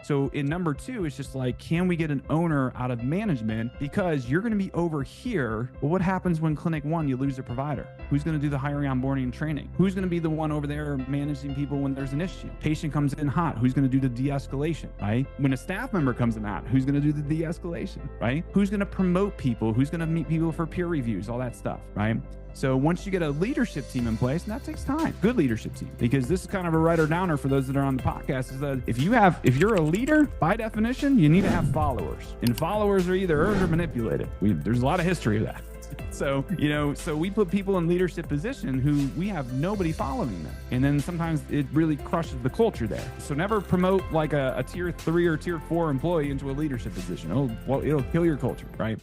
So in number 2, it's just like, can we get an owner out of management? Because you're going to be over here. Well, what happens when clinic 1, you lose a provider? Who's going to do the hiring, onboarding, and training? Who's going to be the one over there managing people when there's an issue? Patient comes in hot. Who's going to do the de-escalation, right? When a staff member comes in hot, who's going to do the de-escalation, right? Who's going to promote people? Who's going to meet people for peer reviews? All that stuff, right? So once you get a leadership team in place, and that takes time, good leadership team, because this is kind of a writer downer for those that are on the podcast, is that if you're a leader, by definition, you need to have followers, and followers are either earned or manipulated. There's a lot of history of that. So, so we put people in leadership position who we have nobody following them. And then sometimes it really crushes the culture there. So never promote like a tier 3 or tier 4 employee into a leadership position. It'll kill your culture, right?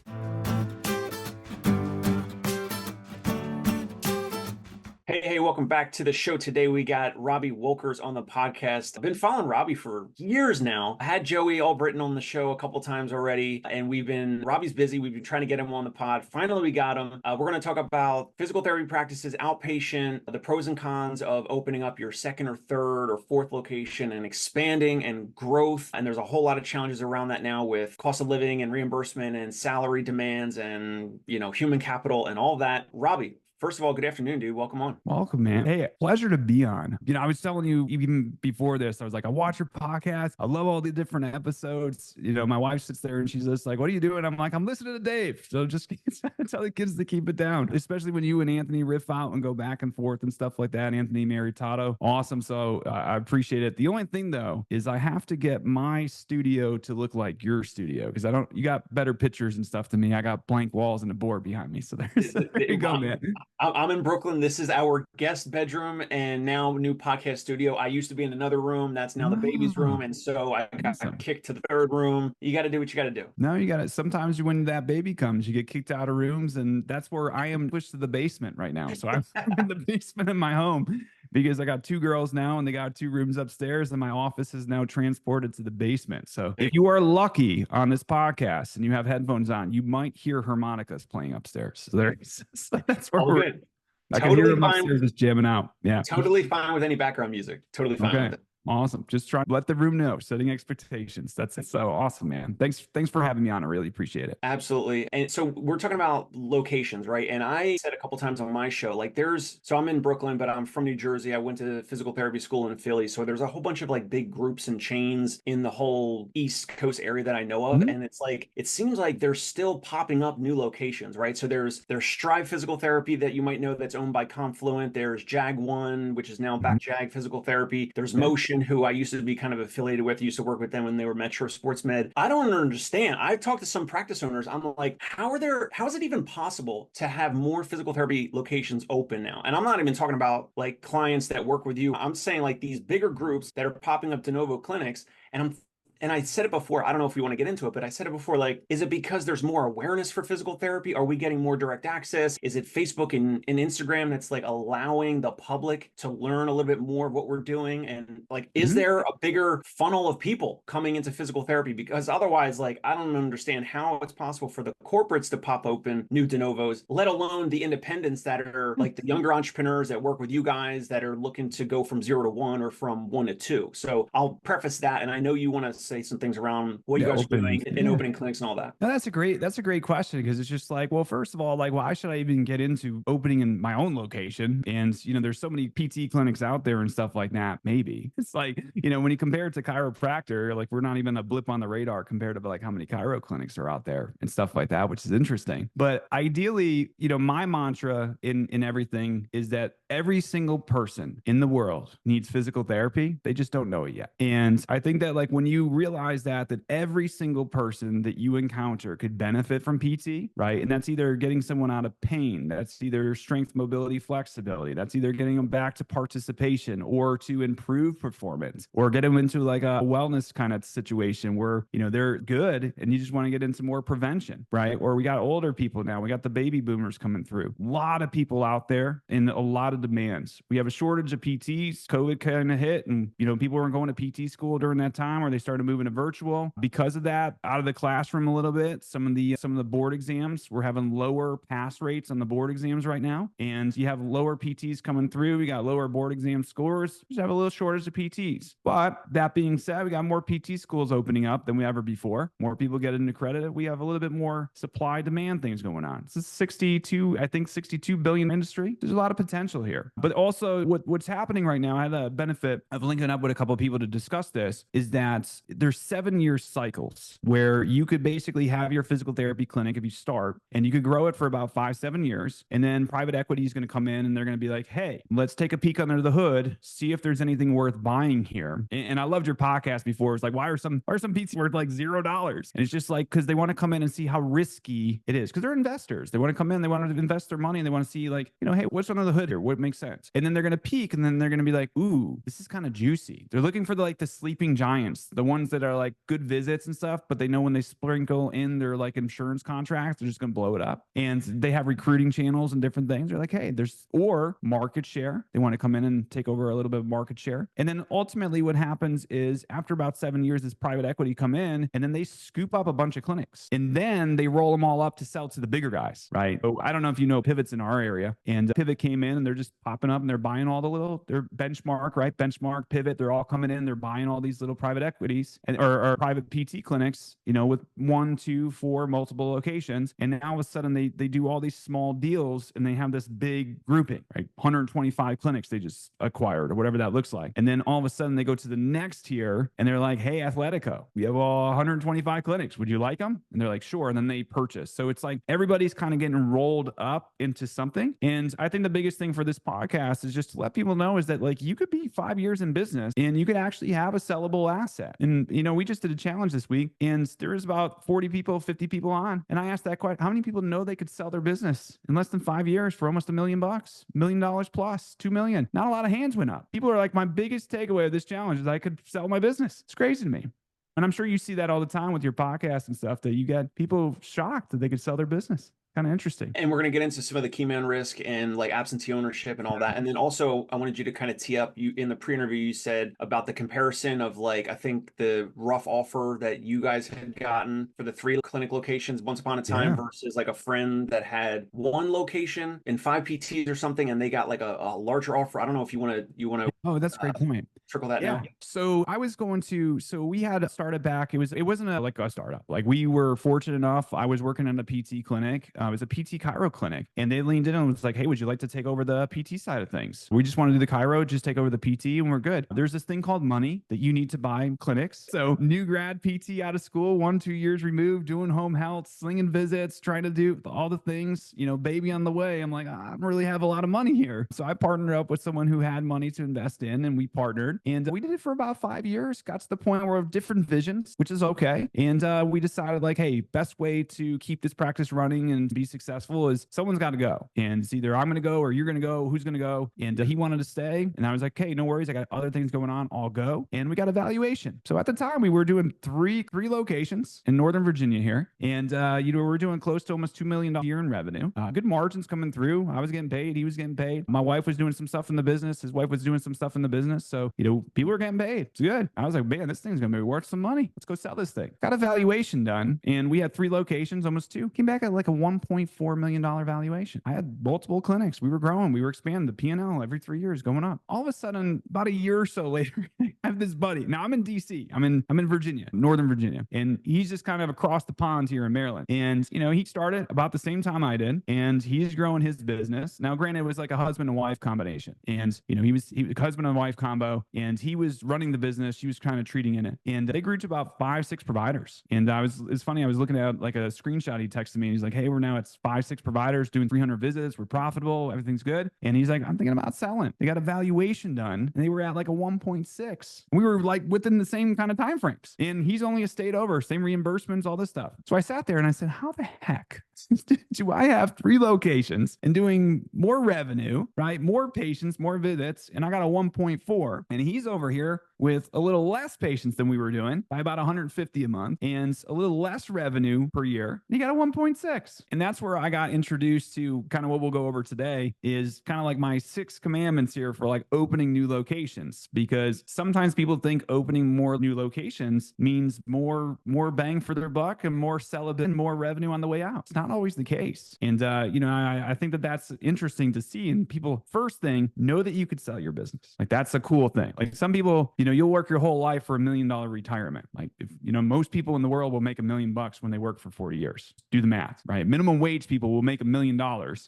Hey, welcome back to the show. Today we got Robbie Woelkers on the podcast. I've been following Robbie for years now. I had Joey Albritton on the show a couple times already, and Robbie's busy. We've been trying to get him on the pod. Finally, we got him. We're going to talk about physical therapy practices, outpatient, the pros and cons of opening up your second or third or fourth location and expanding and growth. And there's a whole lot of challenges around that now with cost of living and reimbursement and salary demands and, human capital and all that. Robbie, first of all, good afternoon, dude. Welcome on. Welcome, man. Hey, pleasure to be on. I was telling you even before this, I was like, I watch your podcast. I love all the different episodes. My wife sits there and she's just like, what are you doing? I'm like, I'm listening to Dave. So just tell the kids to keep it down, especially when you and Anthony riff out and go back and forth and stuff like that. Anthony Maritato. Awesome. So I appreciate it. The only thing though, is I have to get my studio to look like your studio, because you got better pictures and stuff than me. I got blank walls and a board behind me. So there you go, man. I'm in Brooklyn. This is our guest bedroom and now new podcast studio. I used to be in another room. That's now the baby's room. And so I got kicked to the third room. You got to do what you got to do. No, you got it. Sometimes when that baby comes, you get kicked out of rooms. And that's where I am, pushed to the basement right now. So I'm in the basement of my home, because I got 2 girls now and they got 2 rooms upstairs, and my office is now transported to the basement. So if you are lucky on this podcast and you have headphones on, you might hear harmonicas playing upstairs. So that's where we're good. I can hear them upstairs just jamming out. Yeah. Totally fine with any background music. Totally fine with it. Awesome. Just try to let the room know, setting expectations. That's so awesome, man. Thanks for having me on. I really appreciate it. Absolutely. And so we're talking about locations, right? And I said a couple times on my show, like so I'm in Brooklyn, but I'm from New Jersey. I went to physical therapy school in Philly. So there's a whole bunch of like big groups and chains in the whole East Coast area that I know of. Mm-hmm. And it's like, it seems like there's still popping up new locations, right? So there's Strive Physical Therapy that you might know that's owned by Confluent. There's Jag One, which is now back Jag Physical Therapy. There's Motion, who I used to be kind of affiliated with, used to work with them when they were Metro Sports Med. I don't understand. I talked to some practice owners. I'm like, how is it even possible to have more physical therapy locations open now? And I'm not even talking about like clients that work with you. I'm saying like these bigger groups that are popping up de novo clinics. And I said it before, I don't know if we want to get into it, but I said it before, like, is it because there's more awareness for physical therapy? Are we getting more direct access? Is it Facebook and Instagram that's like allowing the public to learn a little bit more of what we're doing? And like, is there a bigger funnel of people coming into physical therapy? Because otherwise, like, I don't understand how it's possible for the corporates to pop open new de novos, let alone the independents that are like the younger entrepreneurs that work with you guys that are looking to go from 0 to 1 or from 1 to 2. So I'll preface that. And I know you want to say some things around what you guys are doing in opening clinics and all that. No, that's a great question, because it's just like, well, first of all, like, why should I even get into opening in my own location? And, there's so many PT clinics out there and stuff like that. Maybe it's like, when you compare it to chiropractor, like we're not even a blip on the radar compared to like how many chiro clinics are out there and stuff like that, which is interesting. But ideally, my mantra in everything is that every single person in the world needs physical therapy. They just don't know it yet. And I think that like when you realize that every single person that you encounter could benefit from PT, right? And that's either getting someone out of pain, that's either strength, mobility, flexibility, that's either getting them back to participation or to improve performance, or get them into like a wellness kind of situation where, they're good and you just want to get into more prevention, right? Or we got older people now, we got the baby boomers coming through. A lot of people out there and a lot of demands. We have a shortage of PTs. COVID kind of hit and, people weren't going to PT school during that time, or they started move into virtual. Because of that, out of the classroom a little bit, some of the board exams, we're having lower pass rates on the board exams right now. And you have lower PTs coming through. We got lower board exam scores. We just have a little shortage of PTs. But that being said, we got more PT schools opening up than we ever before. More people get into credit. We have a little bit more supply demand things going on. It's a 62 billion industry. There's a lot of potential here. But also what's happening right now, I had the benefit of linking up with a couple of people to discuss this, is that there's 7-year cycles where you could basically have your physical therapy clinic if you start, and you could grow it for about 5-7 years. And then private equity is going to come in and they're going to be like, hey, let's take a peek under the hood, see if there's anything worth buying here. And I loved your podcast before. It's like, why are some pizza worth like $0? And it's just like, because they want to come in and see how risky it is, because they're investors. They want to come in, they want to invest their money, and they want to see like, hey, what's under the hood here? What makes sense? And then they're going to peek, and then they're going to be like, ooh, this is kind of juicy. They're looking for the sleeping giants, the ones that are like good visits and stuff, but they know when they sprinkle in their like insurance contracts, they're just going to blow it up. And they have recruiting channels and different things. They're like, hey, or market share. They want to come in and take over a little bit of market share. And then ultimately what happens is after about 7 years, this private equity come in and then they scoop up a bunch of clinics and then they roll them all up to sell to the bigger guys, right? So I don't know if you know Pivot's in our area, and Pivot came in and they're just popping up and they're buying all their Benchmark, right? Benchmark, Pivot, they're all coming in, they're buying all these little private equities or private PT clinics, with 1, 2, 4 multiple locations. And now all of a sudden they do all these small deals and they have this big grouping, right? 125 clinics they just acquired or whatever that looks like. And then all of a sudden they go to the next tier and they're like, hey, Athletico, we have all 125 clinics. Would you like them? And they're like, sure. And then they purchase. So it's like everybody's kind of getting rolled up into something. And I think the biggest thing for this podcast is just to let people know is that like you could be 5 years in business and you could actually have a sellable asset. And, we just did a challenge this week and there was about 40 people, 50 people on. And I asked that question, how many people know they could sell their business in less than 5 years for almost $1 million, $1 million plus, 2 million? Not a lot of hands went up. People are like, my biggest takeaway of this challenge is I could sell my business. It's crazy to me. And I'm sure you see that all the time with your podcast and stuff, that you get people shocked that they could sell their business. Kind of interesting. And we're going to get into some of the key man risk and like absentee ownership and all that. And then also I wanted you to kind of tee up, you in the pre-interview, you said about the comparison of like, I think the rough offer that you guys had gotten for the 3 clinic locations once upon a time versus like a friend that had 1 location and 5 PTs or something. And they got like a larger offer. I don't know if you want to. Oh, that's a great point. Trickle that now. So I was so we had started back. It wasn't like a startup. Like we were fortunate enough. I was working in a PT clinic. It was a PT chiro clinic, and they leaned in and was like, hey, would you like to take over the PT side of things? We just want to do the chiro, just take over the PT and we're good. There's this thing called money that you need to buy clinics. So new grad PT out of school, 1-2 years removed, doing home health, slinging visits, trying to do all the things, baby on the way. I'm like, I don't really have a lot of money here. So I partnered up with someone who had money to invest in, and we partnered. And we did it for about 5 years, got to the point where we have different visions, which is okay. And we decided like, hey, best way to keep this practice running and be successful is someone's got to go. And it's either I'm going to go or you're going to go. Who's going to go? And he wanted to stay. And I was like, hey, no worries. I got other things going on. I'll go. And we got a valuation. So at the time we were doing three locations in Northern Virginia here. And, we were doing close to almost $2 million a year in revenue. Good margins coming through. I was getting paid. He was getting paid. My wife was doing some stuff in the business. His wife was doing some stuff in the business. So, people were getting paid. It's good. I was like, man, this thing's going to be worth some money. Let's go sell this thing. Got a valuation done. And we had 3 locations, almost 2. Came back at like a $1.4 million valuation. I had multiple clinics. We were growing. We were expanding. The P&L every 3 years going up. All of a sudden, about a year or so later, I have this buddy. Now I'm in DC. I'm in Virginia, Northern Virginia. And he's just kind of across the pond here in Maryland. And, he started about the same time I did. And he's growing his business. Now, granted, it was like a husband and wife combination. And, he was a husband and wife combo. And he was running the business. She was kind of treating in it. And they grew to about 5-6 providers. And it's funny. I was looking at like a screenshot. He texted me and he's like, hey, we're now at 5-6 providers doing 300 visits. We're profitable. Everything's good. And he's like, I'm thinking about selling. They got a valuation done and they were at like a 1.6. We were like within the same kind of time frames. And he's only a state over, same reimbursements, all this stuff. So I sat there and I said, how the heck do I have 3 locations and doing more revenue, right? More patients, more visits. And I got a 1.4. And he's over here with a little less patients than we were doing by about 150 a month and a little less revenue per year. He got a 1.6. And that's where I got introduced to kind of what we'll go over today is kind of like my 6 commandments here for like opening new locations, because sometimes people think opening more new locations means more bang for their buck and more sellability and more revenue on the way out. It's not always the case. And, I think that that's interesting to see. And people, first thing, know that you could sell your business. Like that's a cool thing. Like some people, you'll work your whole life for $1 million retirement. Like if, most people in the world will make $1 million when they work for 40 years. Do the math, right? Minimum wage people will make $1 million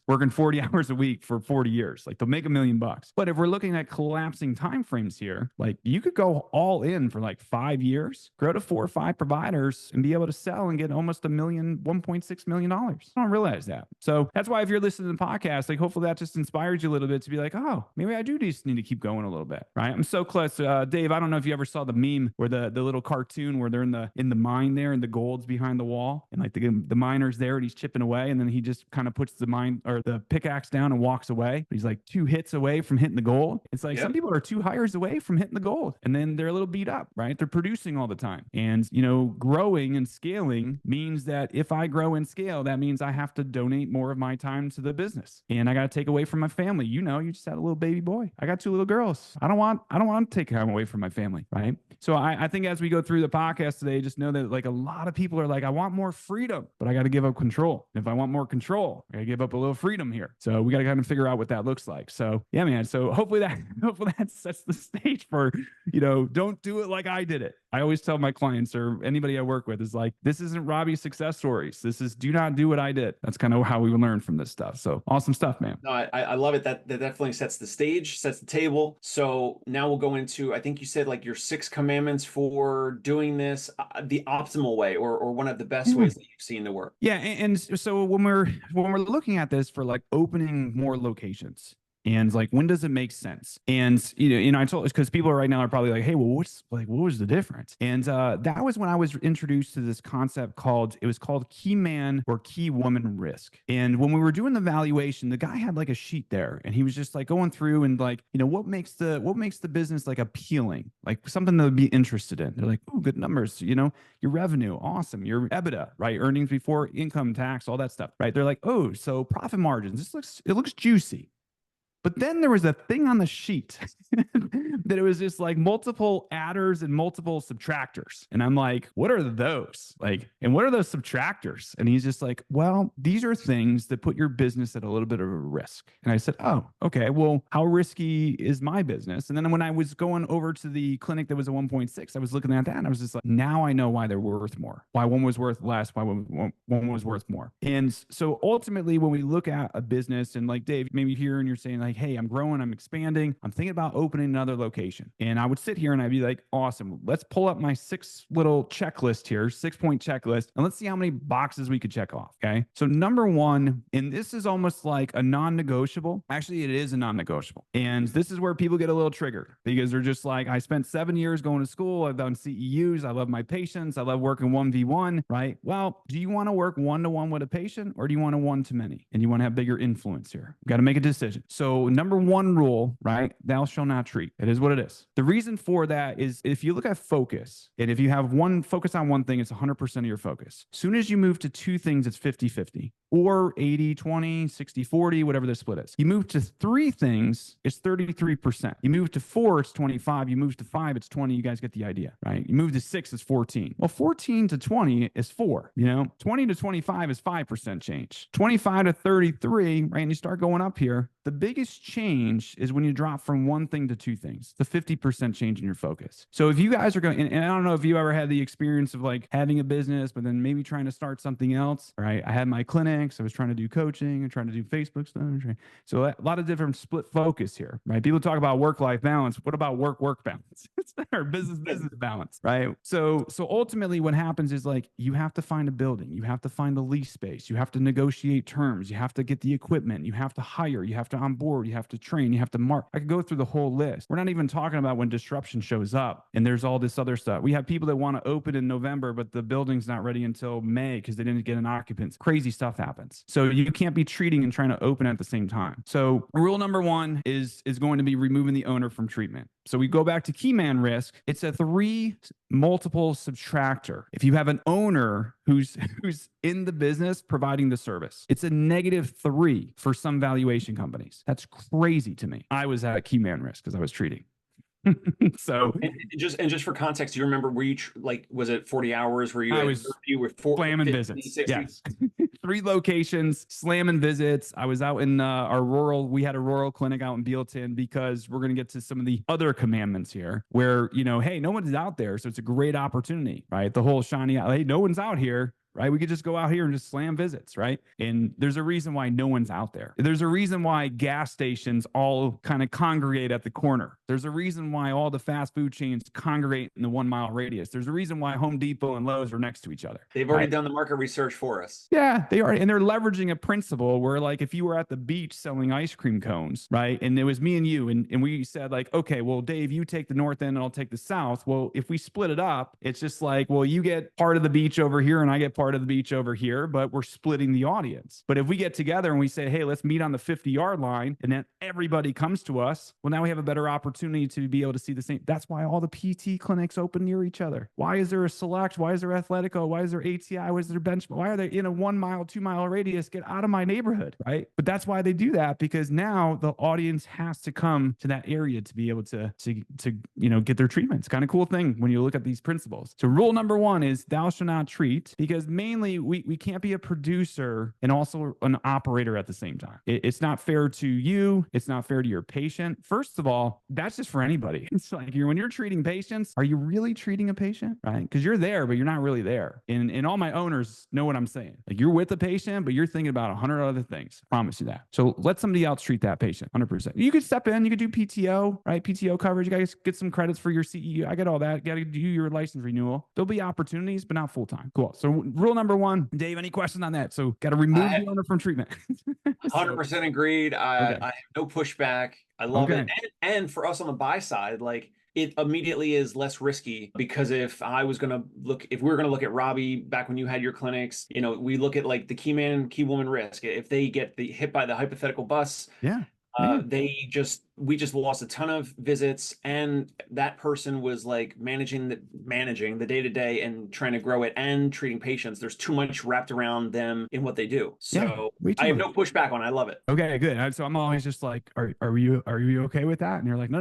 working 40 hours a week for 40 years. Like they'll make $1 million. But if we're looking at collapsing timeframes here, like you could go all in for like 5 years, grow to 4 or 5 providers and be able to sell and get almost $1.6 million. I don't realize that. So that's why if you're listening to the podcast, like hopefully that just inspires you a little bit to be like, oh, maybe I do just need to keep going a little bit, right? I'm so close. Dave, I don't know if you ever saw the meme where the little cartoon where they're in the mine there and the gold's behind the wall and like the miner's there and he's chipping away and then he just kind of puts the mine or the pickaxe down and walks away. He's like 2 hits away from hitting the gold. It's like some people are 2 hires away from hitting the gold and then they're a little beat up, right? They're producing all the time. And, growing and scaling means that if I grow and scale, that means I have to donate more of my time to the business and I got to take away from my family. You just had a little baby boy. I got 2 little girls. I don't want to take time away from my family, right? So I think as we go through the podcast today, just know that like a lot of people are like, I want more freedom, but I got to give up control. If I want more control, I got to give up a little freedom here. So we got to kind of figure out what that looks like. So yeah, man. So hopefully that sets the stage for, don't do it like I did it. I always tell my clients or anybody I work with is like, this isn't Robbie's success stories. This is do not do what I did. That's kind of how we learn from this stuff. So awesome stuff, man. No, I love it. That definitely sets the stage, sets the table. So now we'll go into, I think you said like your 6 commandments for doing this the optimal way or one of the best ways that you've seen to work. Yeah. And so when we're looking at this for like opening more locations, and like, when does it make sense? And, I told, because people right now are probably like, hey, well, what was the difference? And that was when I was introduced to this concept called key man or key woman risk. And when we were doing the valuation, the guy had like a sheet there and he was just like going through and like, what makes the business like appealing, like something that would be interested in. They're like, oh, good numbers, your revenue, awesome. Your EBITDA, right? Earnings before income tax, all that stuff, right? They're like, oh, so profit margins, it looks juicy. But then there was a thing on the sheet that it was just like multiple adders and multiple subtractors. And I'm like, what are those? Like, and what are those subtractors? And he's just like, well, these are things that put your business at a little bit of a risk. And I said, oh, okay, well, how risky is my business? And then when I was going over to the clinic that was a 1.6, I was looking at that and I was just like, now I know why they're worth more, why one was worth less, why one was worth more. And so ultimately, when we look at a business and like Dave, maybe here and you're saying like, hey, I'm growing, I'm expanding, I'm thinking about opening another location. And I would sit here and I'd be like, awesome, let's pull up my 6 little checklist here, 6-point checklist, and let's see how many boxes we could check off. Okay. So number 1, and this is almost like a non-negotiable. Actually, it is a non-negotiable. And this is where people get a little triggered because they're just like, I spent 7 years going to school. I've done CEUs. I love my patients. I love working 1v1, right? Well, do you want to work 1-to-1 with a patient or do you want to 1-to-many? And you want to have bigger influence here. Got to make a decision. So number 1 rule, right? Thou shalt not treat. It is what it is. The reason for that is if you look at focus, and if you have focus on one thing, it's 100% of your focus. As soon as you move to 2 things, it's 50-50 or 80-20, 60-40, whatever the split is. You move to 3 things, it's 33%. You move to 4, it's 25. You move to 5, it's 20. You guys get the idea, right? You move to 6, it's 14. Well, 14 to 20 is 4, 20 to 25 is 5% change. 25 to 33, right? And you start going up here. The biggest change is when you drop from 1 thing to 2 things, the 50% change in your focus. So if you guys are going, and I don't know if you ever had the experience of like having a business, but then maybe trying to start something else, right? I had my clinics, I was trying to do coaching and trying to do Facebook stuff. So a lot of different split focus here, right? People talk about work-life balance. What about work-work balance? Or business balance, right? So ultimately what happens is like, you have to find a building, you have to find the lease space, you have to negotiate terms, you have to get the equipment, you have to hire, you have to onboard, you have to train, you have to mark. I could go through the whole list. We're not even talking about when disruption shows up and there's all this other stuff. We have people that want to open in November, but the building's not ready until May because they didn't get an occupancy. Crazy stuff happens. happens. So you can't be treating and trying to open at the same time. So rule number one is going to be removing the owner from treatment. So we go back to key man risk. It's a 3 multiple subtractor. If you have an owner who's in the business providing the service, it's a -3 for some valuation companies. That's crazy to me. I was at key man risk because I was treating. So and just for context, do you remember, were you like, was it 40 hours where you were slamming 50, visits? 60? Yes. 3 locations, slamming visits. I was out in we had a rural clinic out in Bealton, because we're going to get to some of the other commandments here where, hey, no one's out there. So it's a great opportunity, right? The whole shiny, hey, no one's out here. Right? We could just go out here and just slam visits, right? And there's a reason why no one's out there. There's a reason why gas stations all kind of congregate at the corner. There's a reason why all the fast food chains congregate in the 1 mile radius. There's a reason why Home Depot and Lowe's are next to each other. They've already done the market research for us. Yeah, they are. And they're leveraging a principle where, like, if you were at the beach selling ice cream cones, right? And it was me and you, and we said, like, okay, well, Dave, you take the north end and I'll take the south. Well, if we split it up, it's just like, well, you get part of the beach over here and I get part of the beach over here, but we're splitting the audience. But if we get together and we say, hey, let's meet on the 50-yard line, and then everybody comes to us, well, now we have a better opportunity to be able to see the same. That's why all the PT clinics open near each other. Why is there a Select? Why is there Athletico? Why is there ATI? Why is there Bench? Why are they in a 1 mile, 2 mile radius? Get out of my neighborhood, right? But that's why they do that, because now the audience has to come to that area to be able to get their treatment. It's kind of cool thing when you look at these principles. So rule number one is thou shalt not treat, because mainly we can't be a producer and also an operator at the same time. It's not fair to you. It's not fair to your patient. First of all, that's just for anybody. It's like when you're treating patients, are you really treating a patient, right? Because you're there, but you're not really there. And all my owners know what I'm saying. Like, you're with the patient, but you're thinking about 100 other things. I promise you that. So let somebody else treat that patient 100%. You could step in, you could do PTO, right? PTO coverage. You guys get some credits for your CEU. I get all that. You got to do your license renewal. There'll be opportunities, but not full time. Cool. So rule number one, Dave, any questions on that? So got to remove the owner from treatment. 100% agreed. I have no pushback. I love it. And for us on the buy side, like, it immediately is less risky, because if we were going to look at Robbie back when you had your clinics, we look at like the key man, key woman risk. If they get hit by the hypothetical bus, we just lost a ton of visits, and that person was like managing the day-to-day and trying to grow it and treating patients. There's too much wrapped around them in what they do. So I have no pushback on it. I love it. Okay, good. So I'm always just like, are you okay with that? And you're like, no,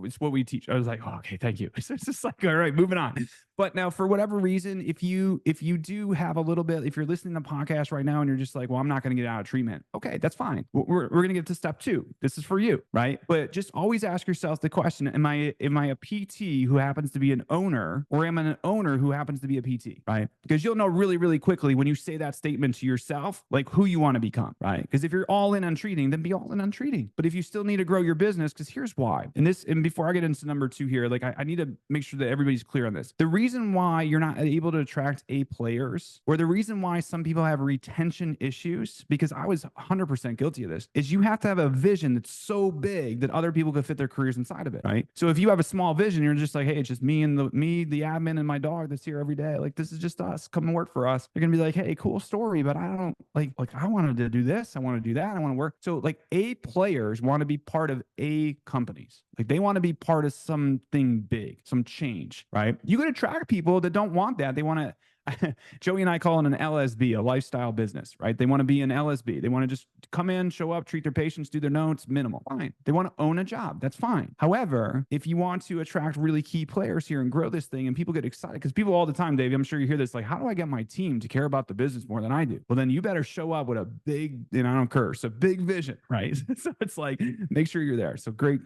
it's what we teach. I was like, oh, okay, thank you. It's just like, all right, moving on. But now, for whatever reason, if you do have a little bit, if you're listening to the podcast right now and you're just like, well, I'm not going to get out of treatment. Okay, that's fine. We're going to get to step 2. This is for you, right? But just always ask yourself the question, am I a PT who happens to be an owner, or am I an owner who happens to be a PT, right? Because you'll know really, really quickly when you say that statement to yourself, like, who you want to become, right? Because if you're all in on treating, then be all in on treating. But if you still need to grow your business, because here's why. And before I get into number 2 here, like, I need to make sure that everybody's clear on this. The reason why you're not able to attract A players, or the reason why some people have retention issues, because I was 100% guilty of this, is you have to have a vision that's so big that other people could fit their careers inside of it, right? So if you have a small vision, you're just like, hey, it's just me, the admin, and my dog that's here every day. Like, this is just us. Come and work for us. You're gonna be like, hey, cool story, but I don't like I wanted to do this. I want to do that. I want to work. So like, A players want to be part of A companies. Like, they want to be part of something big, some change, right? You could attract people that don't want that. They want to, Joey and I call it an LSB, a lifestyle business, right? They want to be an LSB. They want to just come in, show up, treat their patients, do their notes, minimal. Fine. They want to own a job. That's fine. However, if you want to attract really key players here and grow this thing, and people get excited, because people all the time, Dave, I'm sure you hear this, like, how do I get my team to care about the business more than I do? Well, then you better show up with a big, I don't curse, a big vision, right? So it's like, make sure you're there. So great,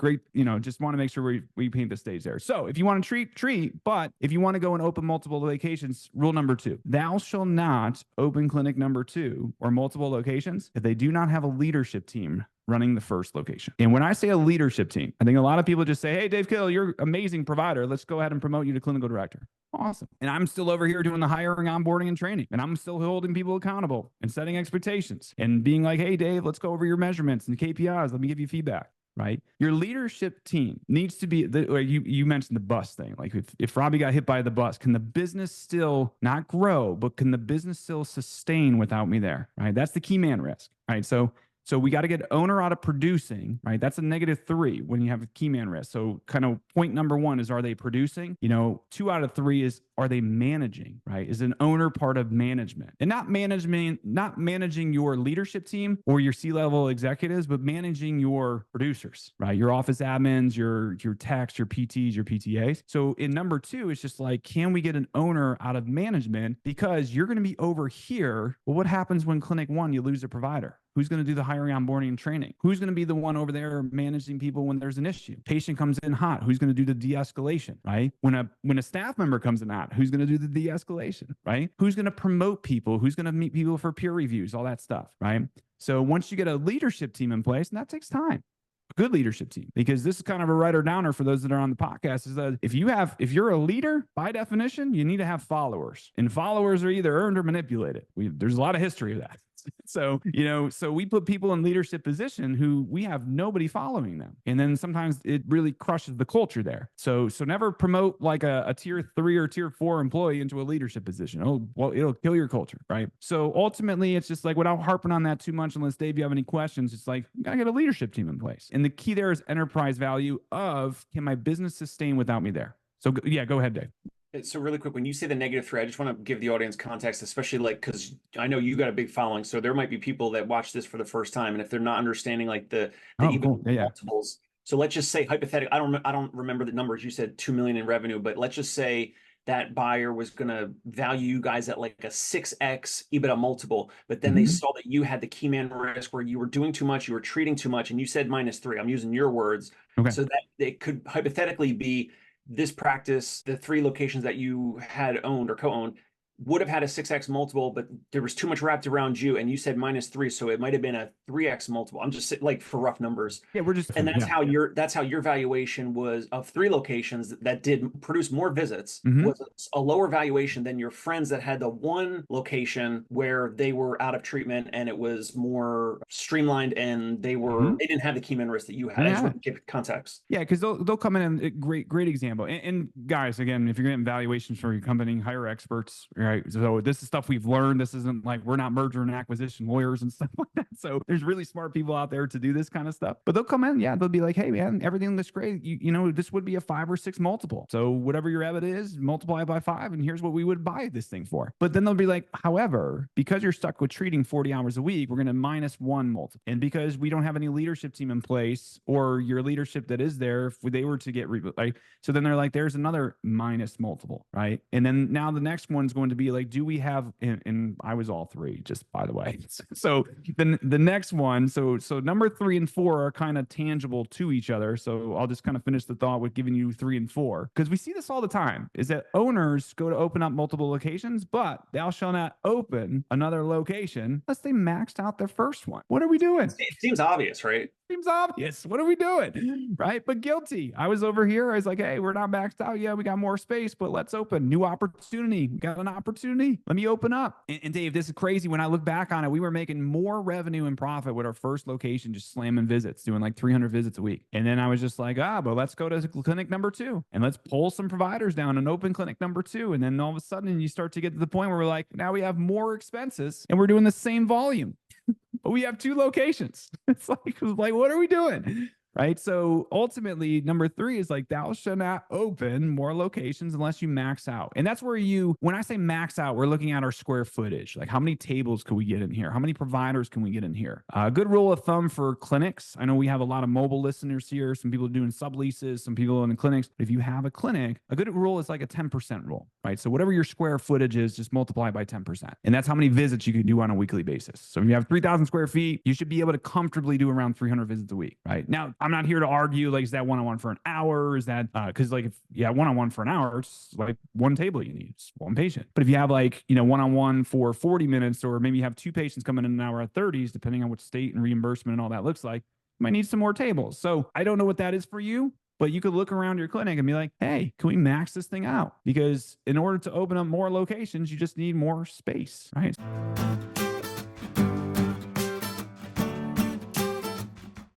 just want to make sure we paint the stage there. So if you want to treat, but if you want to go and open multiple locations, rule number 2, thou shall not open clinic number 2 or multiple locations if they do not have a leadership team running the first location. And when I say a leadership team, I think a lot of people just say, hey, Dave Kittle, you're an amazing provider. Let's go ahead and promote you to clinical director. Awesome. And I'm still over here doing the hiring, onboarding, and training. And I'm still holding people accountable and setting expectations and being like, hey, Dave, let's go over your measurements and KPIs. Let me give you feedback. right? Your leadership team needs to be, you mentioned the bus thing. Like if Robbie got hit by the bus, can the business still not grow, but can the business still sustain without me there, right? That's the key man risk, right? So we got to get owner out of producing, right? That's a -3 when you have a key man risk. So kind of point number one is, are they producing? 2 out of 3 is, are they managing, right? Is an owner part of management? And not managing your leadership team or your C-level executives, but managing your producers, right? Your office admins, your techs, your PTs, your PTAs. So in number 2, it's just like, can we get an owner out of management? Because you're going to be over here. Well, what happens when clinic 1, you lose a provider? Who's going to do the hiring, onboarding, and training? Who's going to be the one over there managing people when there's an issue? Patient comes in hot. Who's going to do the de-escalation, right? When a staff member comes in hot, who's going to do the de-escalation, right? Who's going to promote people? Who's going to meet people for peer reviews? All that stuff, right? So once you get a leadership team in place, and that takes time, a good leadership team, because this is kind of a writer downer for those that are on the podcast, is that if you're a leader, by definition, you need to have followers, and followers are either earned or manipulated. There's a lot of history of that. So we put people in leadership position who we have nobody following them. And then sometimes it really crushes the culture there. So never promote like a tier 3 or tier 4 employee into a leadership position. Oh, well, it'll kill your culture, right? So ultimately, it's just like, without harping on that too much, unless Dave, you have any questions, it's like, you gotta get a leadership team in place. And the key there is enterprise value of, can my business sustain without me there? So yeah, go ahead, Dave. So really quick, when you say the -3, I just want to give the audience context, especially like, because I know you got a big following, so there might be people that watch this for the first time, and if they're not understanding like the cool. multiples. So let's just say hypothetically, I don't remember the numbers. You said 2 million in revenue, but let's just say that buyer was going to value you guys at like a 6x EBITDA multiple, but then they saw that you had the key man risk where you were doing too much, you were treating too much, and you said -3. I'm using your words. Okay. So that it could hypothetically be this practice, the 3 locations that you had owned or co-owned, would have had a 6x multiple, but there was too much wrapped around you, and you said -3, so it might have been a 3x multiple. I'm just like, for rough numbers. Yeah, and that's how your valuation was of 3 locations that did produce more visits, was a lower valuation than your friends that had the 1 location where they were out of treatment and it was more streamlined, and they didn't have the key man risk that you had. I just want to give context. Yeah, because they'll come in and great example. And guys, again, if you're getting valuations for your company, hire experts. Right. So this is stuff we've learned. This isn't like, we're not merger and acquisition lawyers and stuff like that. So there's really smart people out there to do this kind of stuff. But they'll come in, they'll be like, hey man, everything looks great. This would be a 5 or 6 multiple. So whatever your EBIT is, multiply it by 5, and here's what we would buy this thing for. But then they'll be like, however, because you're stuck with treating 40 hours a week, we're going to -1 multiple. And because we don't have any leadership team in place, or your leadership that is there, if they were to get so then they're like, there's another minus multiple, right? And then now the next one's going to be like, do we have, and I was all 3, just by the way. So then the next one, so number 3 and 4 are kind of tangible to each other. So I'll just kind of finish the thought with giving you 3 and 4, because we see this all the time, is that owners go to open up multiple locations, but thou shall not open another location unless they maxed out their first one. What are we doing? It seems obvious, right? Seems obvious. What are we doing? Right? But guilty. I was over here. I was like, hey, we're not maxed out. Yeah, we got more space, but let's open. New opportunity. We got an opportunity. Let me open up. And Dave, this is crazy. When I look back on it, we were making more revenue and profit with our first location, just slamming visits, doing like 300 visits a week. And then I was just like, but let's go to clinic number 2 and let's pull some providers down and open clinic number 2. And then all of a sudden you start to get to the point where we're like, now we have more expenses and we're doing the same volume. But we have 2 locations. It's like, what are we doing? Right. So ultimately, number 3 is like, thou shalt not open more locations unless you max out. And that's where when I say max out, we're looking at our square footage. Like, how many tables can we get in here? How many providers can we get in here? A good rule of thumb for clinics. I know we have a lot of mobile listeners here. Some people are doing subleases, some people in the clinics. But if you have a clinic, a good rule is like a 10% rule, right? So whatever your square footage is, just multiply by 10%. And that's how many visits you can do on a weekly basis. So if you have 3,000 square feet, you should be able to comfortably do around 300 visits a week, right? Now, I'm not here to argue, like, is that one-on-one for an hour? Is that, because like, if you have one-on-one for an hour, it's like 1 table you need, it's 1 patient. But if you have like, one-on-one for 40 minutes, or maybe you have 2 patients coming in an hour at 30s, depending on what state and reimbursement and all that looks like, you might need some more tables. So I don't know what that is for you, but you could look around your clinic and be like, hey, can we max this thing out? Because in order to open up more locations, you just need more space, right?